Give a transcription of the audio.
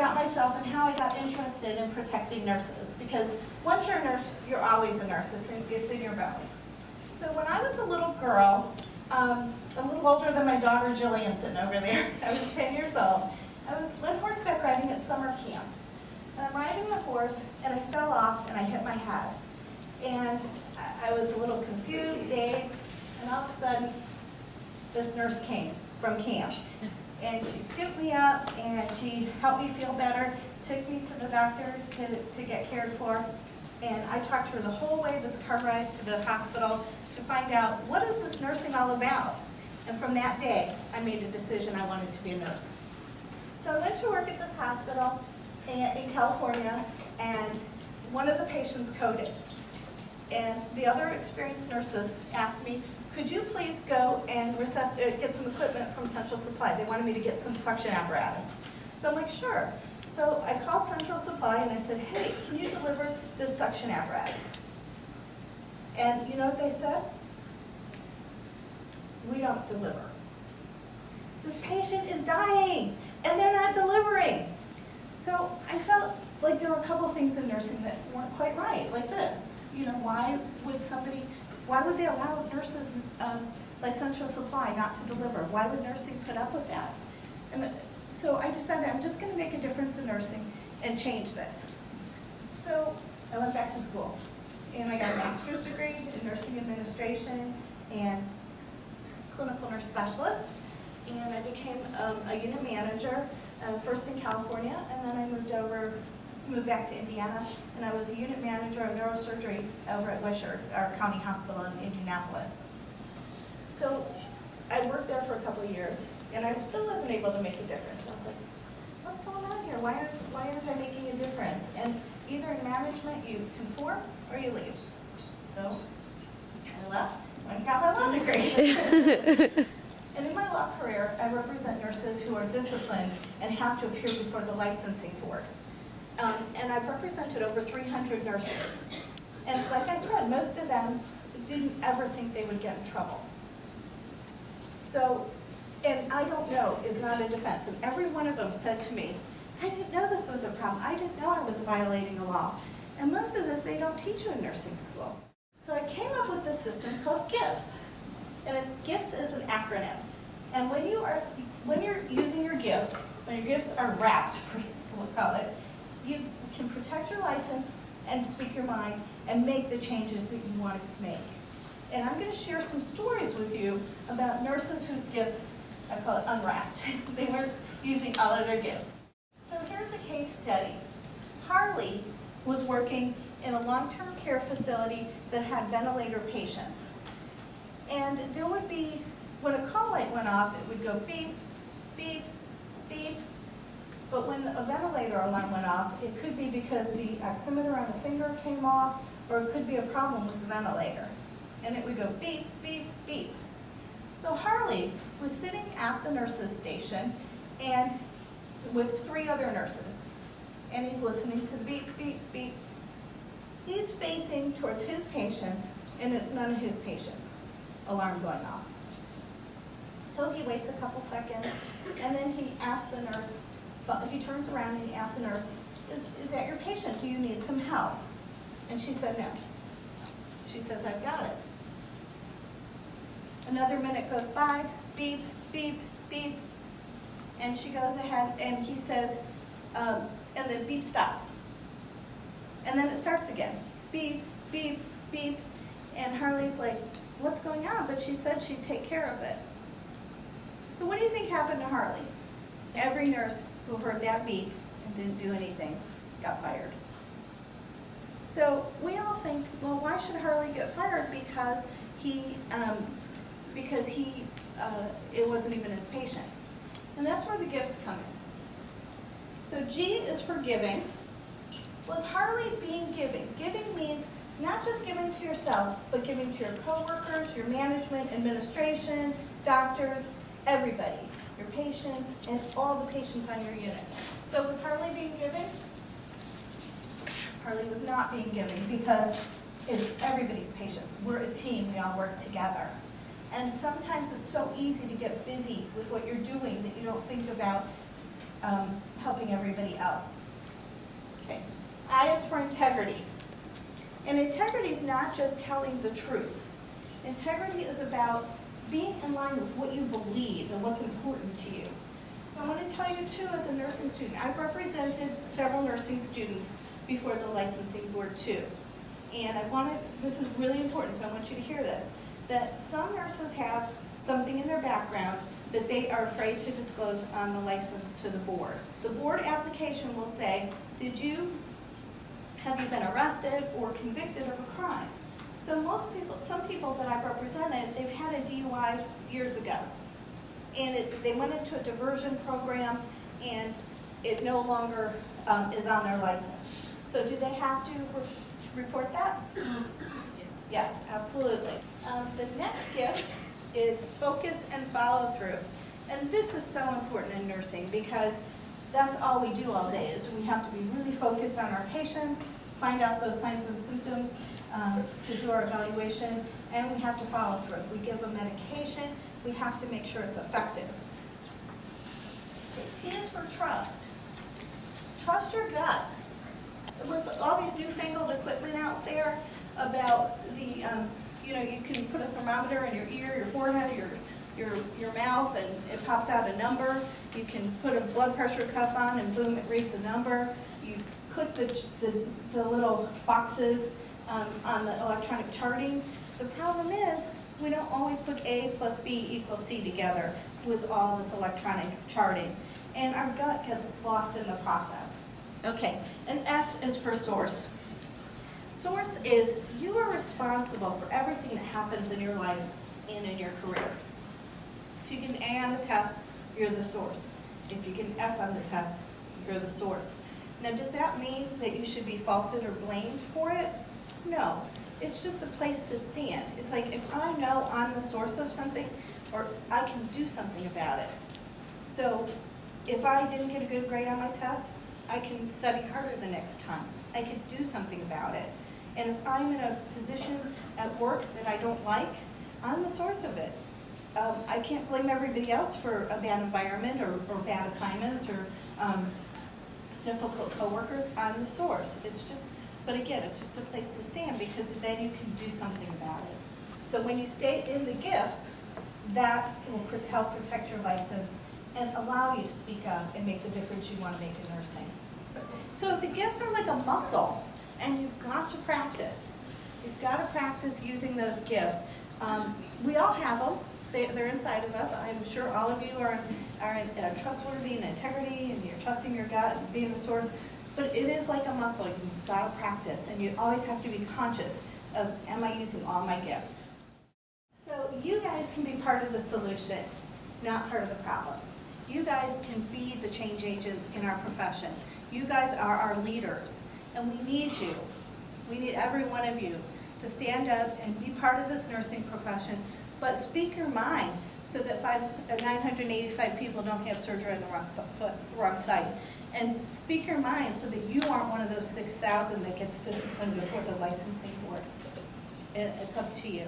about myself and how I got interested in protecting nurses. Because once you're a nurse, you're always a nurse. It's in your bones. So when I was a little girl, a little older than my daughter Jillian sitting over there, I was 10 years old. I went horseback riding at summer camp. And I'm riding the horse, and I fell off, and I hit my head. And I was a little confused, dazed, and all of a sudden, this nurse came from camp. And she scooped me up, and she helped me feel better, took me to the doctor to get cared for. And I talked to her the whole way, this car ride to the hospital, to find out, what is this nursing all about? And from that day, I made a decision I wanted to be a nurse. So I went to work at this hospital in California, and one of the patients coded. And the other experienced nurses asked me, could you please go and get some equipment from Central Supply? They wanted me to get some suction apparatus. So I'm like, sure. So I called Central Supply and I said, hey, can you deliver this suction apparatus? And you know what they said? We don't deliver. This patient is dying and they're not delivering. So I felt like there were a couple things in nursing that weren't quite right, like this. You know, why would they allow nurses like Central Supply not to deliver? Why would nursing put up with that? And so I decided I'm just going to make a difference in nursing and change this. So I went back to school, and I got a master's degree in nursing administration and clinical nurse specialist, and I became a unit manager, first in California, and then I moved back to Indiana, and I was a unit manager of neurosurgery over at Wisher, our county hospital in Indianapolis. So I worked there for a couple of years, and I still wasn't able to make a difference. I was like, what's going on here? Why aren't I making a difference? And either in management you conform or you leave. So I left, went and got my law degree. And in my law career, I represent nurses who are disciplined and have to appear before the licensing board. And I've represented over 300 nurses. And like I said, most of them didn't ever think they would get in trouble. So, and I don't know is not a defense. And every one of them said to me, I didn't know this was a problem. I didn't know I was violating the law. And most of this they don't teach you in nursing school. So I came up with this system called G.I.F.S. And G.I.F.S is an acronym. And when you're using your G.I.F.S, when your G.I.F.S are wrapped, we'll call it, you can protect your license and speak your mind and make the changes that you want to make. And I'm going to share some stories with you about nurses whose G.I.F.S, I call it unwrapped. They weren't using all of their G.I.F.S. So here's a case study. Harley was working in a long-term care facility that had ventilator patients. And there would be, when a call light went off, it would go beep, beep, beep. But when a ventilator alarm went off, it could be because the oximeter on the finger came off, or it could be a problem with the ventilator. And it would go beep, beep, beep. So Harley was sitting at the nurse's station and with 3 other nurses. And he's listening to the beep, beep, beep. He's facing towards his patients, and it's none of his patients' alarm going off. So he waits a couple seconds, and then he asks the nurse, he turns around and he asks the nurse, is that your patient? Do you need some help? And she said no. She says, I've got it. Another minute goes by, beep, beep, beep. And she goes ahead and he says, and the beep stops. And then it starts again, beep, beep, beep. And Harley's like, what's going on? But she said she'd take care of it. So what do you think happened to Harley? Every nurse who heard that beep and didn't do anything got fired. So we all think, well, why should Harley get fired? Because it wasn't even his patient. And that's where the G.I.F.S come in. So G is for giving. Was Harley being giving? Giving means not just giving to yourself, but giving to your coworkers, your management, administration, doctors, everybody, your patients, and all the patients on your unit. So was Harley being giving? Harley was not being giving because it's everybody's patients. We're a team, we all work together. And sometimes it's so easy to get busy with what you're doing that you don't think about helping including everybody else. Okay. I is for integrity. And integrity is not just telling the truth. Integrity is about being in line with what you believe and what's important to you. I want to tell you too, as a nursing student, I've represented several nursing students before the licensing board too. And this is really important, so I want you to hear this, that some nurses have something in their background that they are afraid to disclose on the license to the board. The board application will say, have you been arrested or convicted of a crime? So some people that I've represented, they've had a DUI years ago. And they went into a diversion program and it no longer is on their license. So do they have to report that? Yes, absolutely. The next gift is focus and follow through. And this is so important in nursing because that's all we do all day is we have to be really focused on our patients, find out those signs and symptoms to do our evaluation, and we have to follow through. If we give a medication, we have to make sure it's effective. Okay, T is for trust. Trust your gut. With all these newfangled equipment out there about the, you can put a thermometer in your ear, your forehead, your mouth, and it pops out a number. You can put a blood pressure cuff on and boom, it reads a number. You click the little boxes on the electronic charting. The problem is we don't always put A plus B equals C together with all this electronic charting. And our gut gets lost in the process. Okay, and S is for source. Source is you are responsible for everything that happens in your life and in your career. If you get an A on the test, you're the source. If you get an F on the test, you're the source. Now, does that mean that you should be faulted or blamed for it? No. It's just a place to stand. It's like if I know I'm the source of something, or I can do something about it. So if I didn't get a good grade on my test, I can study harder the next time. I can do something about it. And if I'm in a position at work that I don't like, I'm the source of it. I can't blame everybody else for a bad environment or bad assignments or difficult coworkers. I'm the source. But again, it's just a place to stand because then you can do something about it. So when you stay in the gifts, that will help protect your license and allow you to speak up and make the difference you want to make in nursing. So the gifts are like a muscle, and you've got to practice. You've got to practice using those gifts. We all have them. They're inside of us. I'm sure all of you are trustworthy and integrity, and you're trusting your gut and being the source. But it is like a muscle. You've got to practice, and you always have to be conscious of, am I using all my gifts? So you guys can be part of the solution, not part of the problem. You guys can be the change agents in our profession. You guys are our leaders, and we need you. We need every one of you to stand up and be part of this nursing profession, but speak your mind so that 985 people don't have surgery on the wrong site. And speak your mind so that you aren't one of those 6,000 that gets disciplined before the licensing board. It's up to you.